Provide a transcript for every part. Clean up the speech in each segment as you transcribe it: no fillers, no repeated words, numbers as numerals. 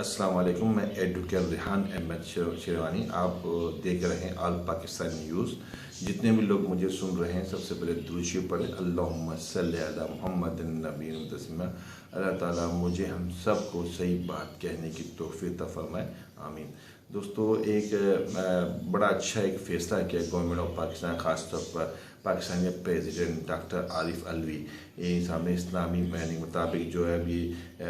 अस्सलाम वालेकुम। मैं एडवोकेट रेहान अहमद शेरवानी। आप देख रहे हैं आल पाकिस्तानी न्यूज़। जितने भी लोग मुझे सुन रहे हैं सबसे पहले दुरूद शरीफ पढ़े, अल्लाहुम्मा सल्ली अला मुहम्मदिन नबीन मुतसिमा। अल्लाह ताला मुझे हम सब को सही बात कहने की तौफीक अता फरमाए, आमीन। दोस्तों, एक बड़ा अच्छा एक फ़ैसला किया गवर्नमेंट ऑफ पाकिस्तान, ख़ास तौर पर पाकिस्तानी प्रेसिडेंट डॉक्टर आरिफ अलवी। सामने इस्लामी महीने के मुताबिक जो है अभी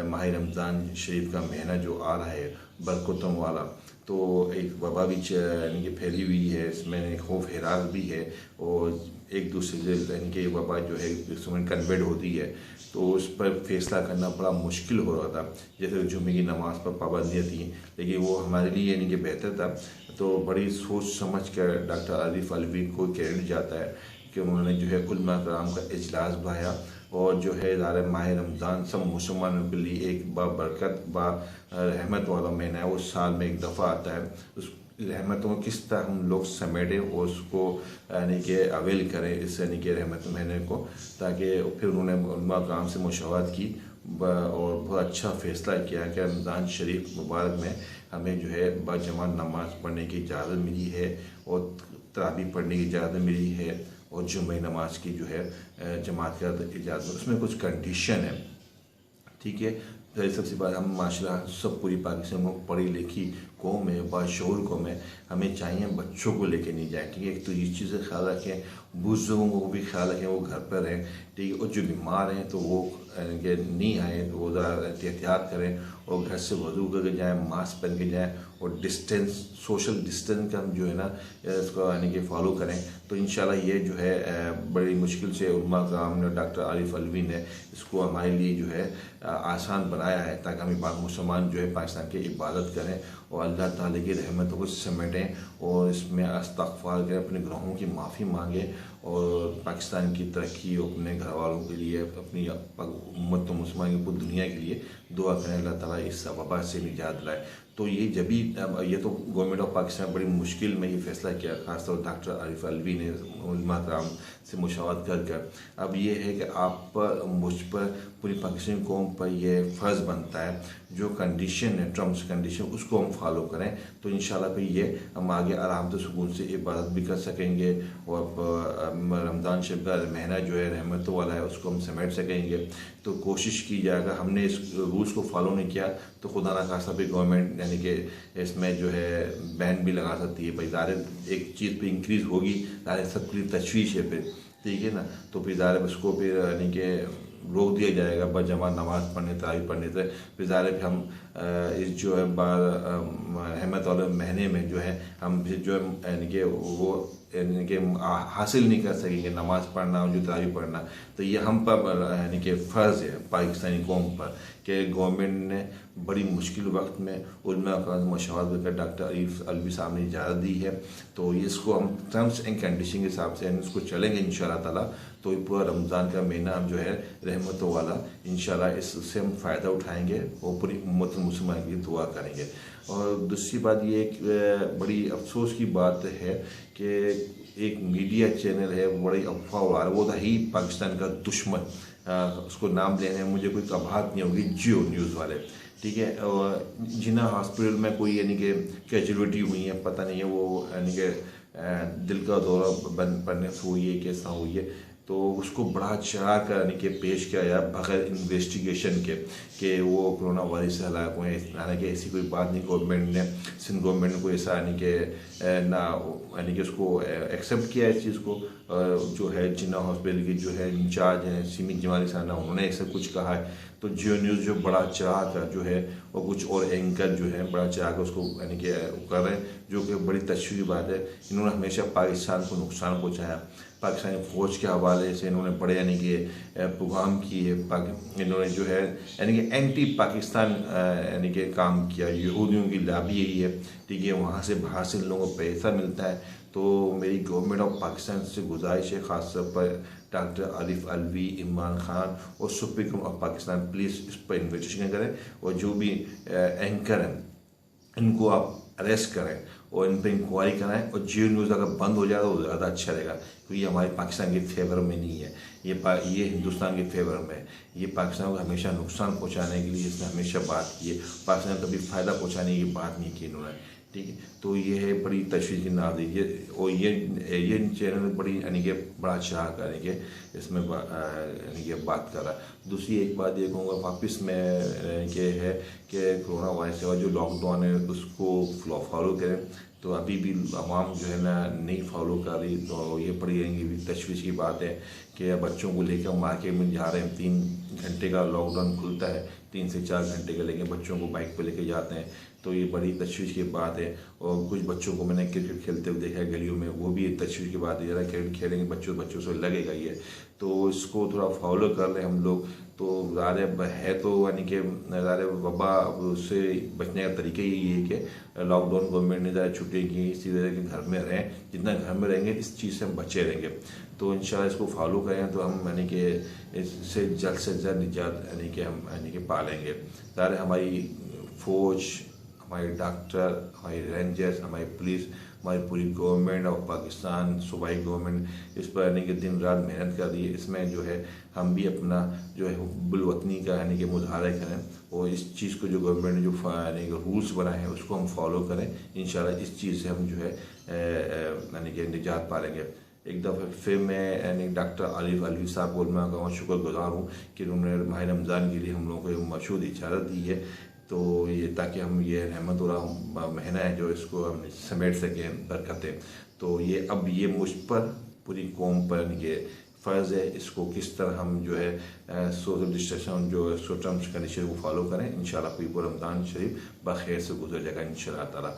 माह रमज़ान शरीफ का महीना जो आ रहा है बरकतों वाला, तो एक वबा भी यानी कि फैली हुई है, इसमें खौफ हिरास भी है और एक दूसरे से यानी कि वबा जो है इसमें कन्वर्ट होती है, तो उस पर फैसला करना बड़ा मुश्किल हो रहा था। जैसे जुम्मे की नमाज़ पर पाबंदियाँ थी, लेकिन वो हमारे लिए यानी कि बेहतर था। तो बड़ी सोच समझ कर डॉक्टर आरिफ अलवी को क्रेडिट जाता है कि उन्होंने जो है उलमा कराम का इजलास बुलाया और जो है ज़ाहिर माह रमज़ान सब मुसलमानों के लिए एक बाबरकत रहमत वाला महीना है। वो साल में एक दफ़ा आता है। उस रहमतों को किस तरह हम लोग समेटें और उसको यानी कि अवेल करें इस यानी कि रहमत महीने को, ताकि फिर उन्होंने उलमा कराम से मुशावरत की और बहुत अच्छा फ़ैसला किया कि रमज़ान शरीफ मुबारक में हमें जो है बाजमात नमाज़ पढ़ने की इजाज़त मिली है और तरावी पढ़ने की इजाज़त मिली है और जुम्मे नमाज की जो है जमात का इजाज़त। उसमें कुछ कंडीशन है, ठीक है। सबसे बात, हम माशाल्लाह सब पूरी पाकिस्तान में पढ़ी लिखी कौम है, बाशऊर कौम है, हमें चाहिए बच्चों को लेके नहीं जाए, ठीक है। एक तो इस चीज़ का ख्याल रखें, बुजुर्गों को भी ख्याल रखें वो घर पर रहें, ठीक है। और जो बीमार हैं तो वो नहीं आए, तो वो ज़रा एहतियात करें और घर से वज़ू करके जाएँ, मास्क पहन के जाएँ और डिस्टेंस, सोशल डिस्टेंस का हम जो है ना इसको यानी कि फॉलो करें। तो इंशाल्लाह ये जो है बड़ी मुश्किल से उलमा कराम ने, डॉक्टर आरिफ अलवी ने इसको हमारे लिए जो है आसान बनाया है, ताकि हम बात मुसलमान जो है पाकिस्तान की इबादत करें और अल्लाह ताला की रहमतों को समेटें और इसमें इस्तग़फ़ार करें, अपने गुनाहों की माफ़ी मांगें और पाकिस्तान की तरक्की और अपने घर वालों के लिए, अपनी उम्मत मुसलमान की पूरी दुनिया के लिए दुआ करें, अल्लाह ताला इस वबा से निजात दिलाए। तो ये जब भी ये तो गवर्नमेंट ऑफ पाकिस्तान बड़ी मुश्किल में ये फैसला किया, खासतौर डॉक्टर आरिफ अलवी ने उलमा कराम से मुशावरत कर। अब ये है कि आप पर, मुझ पर, पूरी पाकिस्तानी कौम पर यह फ़र्ज़ बनता है जो कंडीशन है, टर्म्स कंडीशन, उसको हम फॉलो करें। तो इंशाल्लाह फिर ये हम आगे आराम से सुकून से इबादत भी कर सकेंगे और रमज़ान शरीफ का महीना जो है रहमतों वाला है उसको हम समेट सकेंगे। तो कोशिश की जाएगा, हमने इस रूल्स को फॉलो नहीं किया तो खुदा ना खास्ता भी गवर्नमेंट यानी कि इसमें जो है बैन भी लगा सकती है। भाई ज़ाहिर एक चीज़ पे इंक्रीज़ होगी, ज़ाहिर सबके लिए तशवीश है फिर, ठीक है ना। तो फिर ज़ाहिर उसको फिर यानी कि रोक दिया जाएगा बजमा नमाज़ पढ़ने, तरावी पढ़ने से। फिर ज़ाहिर हम इस जो है रहमत वाले महीने में जो है हम जो है यानी कि वो यानी कि हासिल नहीं कर सकेंगे नमाज़ पढ़ना और जो तरावी पढ़ना। तो ये हम पर यानी कि फ़र्ज़ है पाकिस्तानी कौम पर कि गवर्नमेंट ने बड़ी मुश्किल वक्त में उलमा का मशवरा कर डॉक्टर आरिफ अलवी साहब ने इजाज़त दी है। तो इसको हम टर्म्स एंड कंडीशन के हिसाब से इसको चलेंगे इंशाल्लाह ताला। तो पूरा रमज़ान का महीना हम जो है रहमतों वाला, इंशाल्लाह इससे हम फ़ायदा उठाएंगे और पूरी उम्मत मुसलमान की दुआ करेंगे। और दूसरी बात ये एक बड़ी अफसोस की बात है कि एक मीडिया चैनल है, बड़ी अफवाह उड़ा रहा है, वो था ही पाकिस्तान का दुश्मन, उसको नाम लेने में मुझे कोई कबाहत नहीं होगी, जियो न्यूज़ वाले, ठीक है। और जिन्ना हॉस्पिटल में कोई यानी कि कैजुअलिटी हुई है, पता नहीं है वो यानी कि दिल का दौरा बंद पड़ने से हुई है, कैसा हुई है, तो उसको बड़ा चढ़ा कर यानी कि पेश किया गया बगैर इन्वेस्टिगेशन के कि वो कोरोना वायरस से हलाक हुए। हालांकि ऐसी कोई बात नहीं, गवर्नमेंट ने, सिंध गवर्नमेंट ने कोई ऐसा यानी कि ना यानी कि उसको एक्सेप्ट किया इस चीज़ को। जो है जिन्ना हॉस्पिटल के जो है इंचार्ज हैं सीमित जमाली साहब, उन्होंने ऐसा कुछ कहा है। तो जियो न्यूज़ जो बड़ा चढ़ा कर जो है और कुछ और एंकर जो है बड़ा चढ़ा कर उसको यानी कि कर रहे हैं, जो कि बड़ी तशवीश की बात है। इन्होंने हमेशा पाकिस्तान को नुकसान पहुँचाया, पाकिस्तानी फ़ौज के हवाले से इन्होंने बड़े यानी कि प्रोग्राम किए, इन्होंने जो है यानी कि एंटी पाकिस्तान यानी कि काम किया। यहूदियों की लॉबी यही है, ठीक है, वहाँ से बाहर से लोगों को पैसा मिलता है। तो मेरी गवर्नमेंट ऑफ पाकिस्तान से गुजारिश है, ख़ास तौर पर डॉक्टर आरिफ अलवी, इमरान खान और supreme court of Pakistan, please इस पर इन्वेस्टिगेशन करें और जो भी एंकर हैं इनको आप अरेस्ट करें और इन पर इंक्वायरी कराएं, और जियो न्यूज़ अगर बंद हो जाए तो ज़्यादा अच्छा रहेगा, क्योंकि ये हमारे पाकिस्तान के फेवर में नहीं है, ये हिंदुस्तान के फेवर में है। ये पाकिस्तान को हमेशा नुकसान पहुंचाने के लिए इसने हमेशा बात की है, पाकिस्तान को कभी फ़ायदा पहुंचाने की बात नहीं की इन्होंने, ठीक है। तो ये है बड़ी तशवीश की नाज़ है, और ये चैनल बड़ी यानी कि बड़ा अच्छा यानी कि इसमें यानी कि बात कर रहा है। दूसरी एक बात ये कहूँगा वापस में कि है कि कोरोना वायरस के बाद जो लॉकडाउन है उसको फॉलो करें। तो अभी भी आवाम जो है ना नहीं फॉलो कर रही, तो ये बड़ी भी तशवीश की बात है कि बच्चों को लेकर मार्केट में जा रहे हैं। 3 घंटे का लॉकडाउन खुलता है, 3 से 4 घंटे का लेके बच्चों को बाइक पे लेके जाते हैं, तो ये बड़ी तशवीश की बात है। और कुछ बच्चों को मैंने क्रिकेट खेलते हुए देखा है गलियों में, वो भी तशवीश की बात है। ज़रा क्रिकेट खेलेंगे बच्चों से लगेगा ये, तो इसको थोड़ा फॉलो कर रहे हैं हम लोग। तो ज़्यादा है तो यानी कि ज़्यादा वबा उससे बचने का तरीका यही है कि लॉकडाउन गवर्नमेंट ने ज़्यादा छुट्टी की, इसी तरह के घर में रहें, जितना घर में रहेंगे इस चीज़ से हम बचे रहेंगे। तो इंशाल्लाह इसको फॉलो करें तो हम यानी कि इससे जल्द से जल्द निजात यानी कि हम यानी कि पालेंगे। ज़्यादा हमारी फ़ौज, हमारे डॉक्टर, हमारे रेंजर्स, हमारी पुलिस, हमारी पूरी गवर्नमेंट और पाकिस्तान सूबाई गवर्नमेंट इस पर यानी कि दिन रात मेहनत कर रही है। इसमें जो है हम भी अपना जो है हुब्बुल वतनी का यानी कि मुजाहरा करें, और इस चीज़ को जो गवर्नमेंट ने जो यानी कि रूल्स बनाए हैं उसको हम फॉलो करें। इंशाल्लाह इस चीज़ से हम जो है यानी कि निजात पालेंगे। एक दफ़ा फिर मैं यानी डॉक्टर आरिफ अलवी साहब को मैं कहूँ शुक्रगुजार हूँ कि उन्होंने माह रमज़ान के लिए हम लोगों को मशहूर इजाज़त दी है, तो ये ताकि हम ये रहमत वाला महीना है जो इसको हम समेट सकें बरकतें। तो ये अब ये मुझ पर पूरी कौम पर ये फ़र्ज़ है, इसको किस तरह हम जो है सोशल डिस्टेंस जो टर्म्स कंडीशन को फॉलो करें। इंशाल्लाह पूरी रमज़ान शरीफ बखैर से गुजर जाएगा इंशाल्लाह ताला।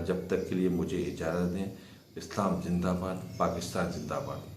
जब तक के लिए मुझे इजाज़त दें। इस्लाम जिंदाबाद, पाकिस्तान जिंदाबाद।